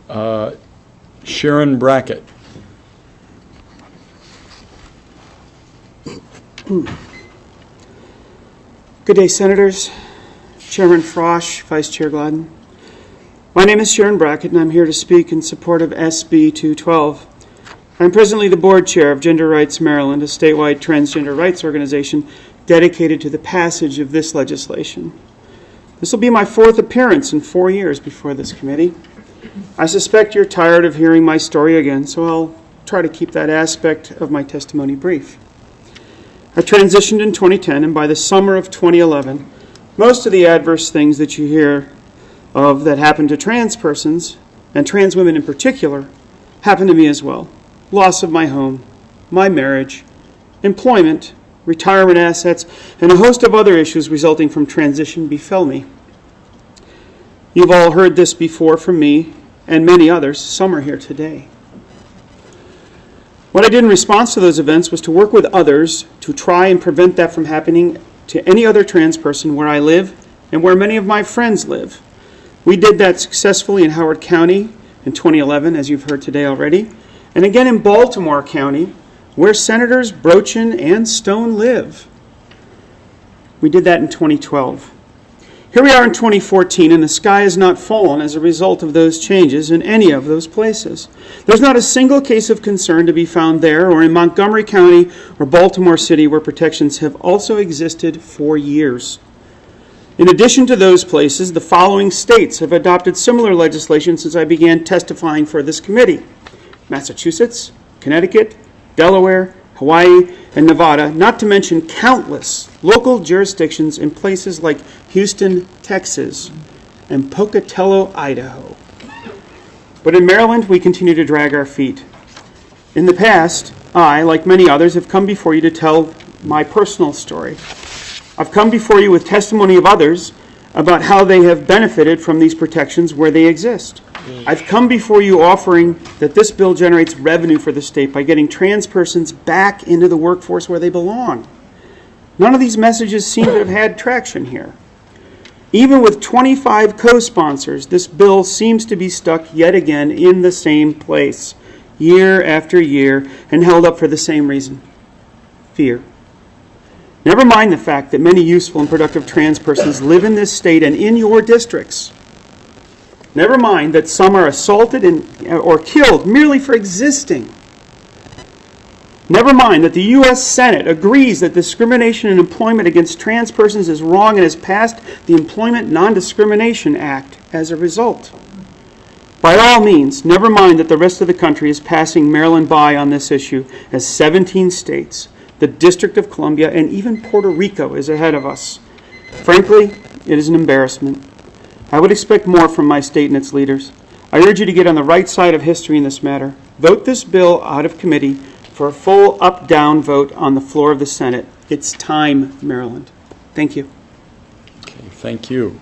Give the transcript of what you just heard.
Sharon Brackett. Good day, Senators, Chairman Frosch, Vice Chair Gladden. My name is Sharon Brackett, and I'm here to speak in support of SB212. I'm presently the Board Chair of Gender Rights Maryland, a statewide transgender rights organization dedicated to the passage of this legislation. This will be my fourth appearance in 4 years before this committee. I suspect you're tired of hearing my story again, so I'll try to keep that aspect of my testimony brief. I transitioned in 2010, and by the summer of 2011, most of the adverse things that you hear of that happen to trans persons, and trans women in particular, happened to me as well. Loss of my home, my marriage, employment, retirement assets, and a host of other issues resulting from transition befell me. You've all heard this before from me and many others. Some are here today. What I did in response to those events was to work with others to try and prevent that from happening to any other trans person where I live and where many of my friends live. We did that successfully in Howard County in 2011, as you've heard today already, and again in Baltimore County, where Senators Brochin and Stone live. We did that in 2012. Here we are in 2014, and the sky has not fallen as a result of those changes in any of those places. There's not a single case of concern to be found there or in Montgomery County or Baltimore City, where protections have also existed for years. In addition to those places, the following states have adopted similar legislation since I began testifying for this committee: Massachusetts, Connecticut, Delaware, Hawaii, and Nevada, not to mention countless local jurisdictions in places like Houston, Texas, and Pocatello, Idaho. But in Maryland, we continue to drag our feet. In the past, I, like many others, have come before you to tell my personal story. I've come before you with testimony of others about how they have benefited from these protections where they exist. I've come before you offering that this bill generates revenue for the state by getting trans persons back into the workforce where they belong. None of these messages seem to have had traction here. Even with 25 co-sponsors, this bill seems to be stuck yet again in the same place, year after year, and held up for the same reason: fear. Never mind the fact that many useful and productive trans persons live in this state and in your districts. Never mind that some are assaulted or killed merely for existing. Never mind that the U.S. Senate agrees that discrimination in employment against trans persons is wrong and has passed the Employment Non-Discrimination Act as a result. By all means, never mind that the rest of the country is passing Maryland by on this issue, as 17 states, the District of Columbia, and even Puerto Rico is ahead of us. Frankly, it is an embarrassment. I would expect more from my state and its leaders. I urge you to get on the right side of history in this matter. Vote this bill out of committee for a full up-down vote on the floor of the Senate. It's time, Maryland. Thank you. Okay, thank you.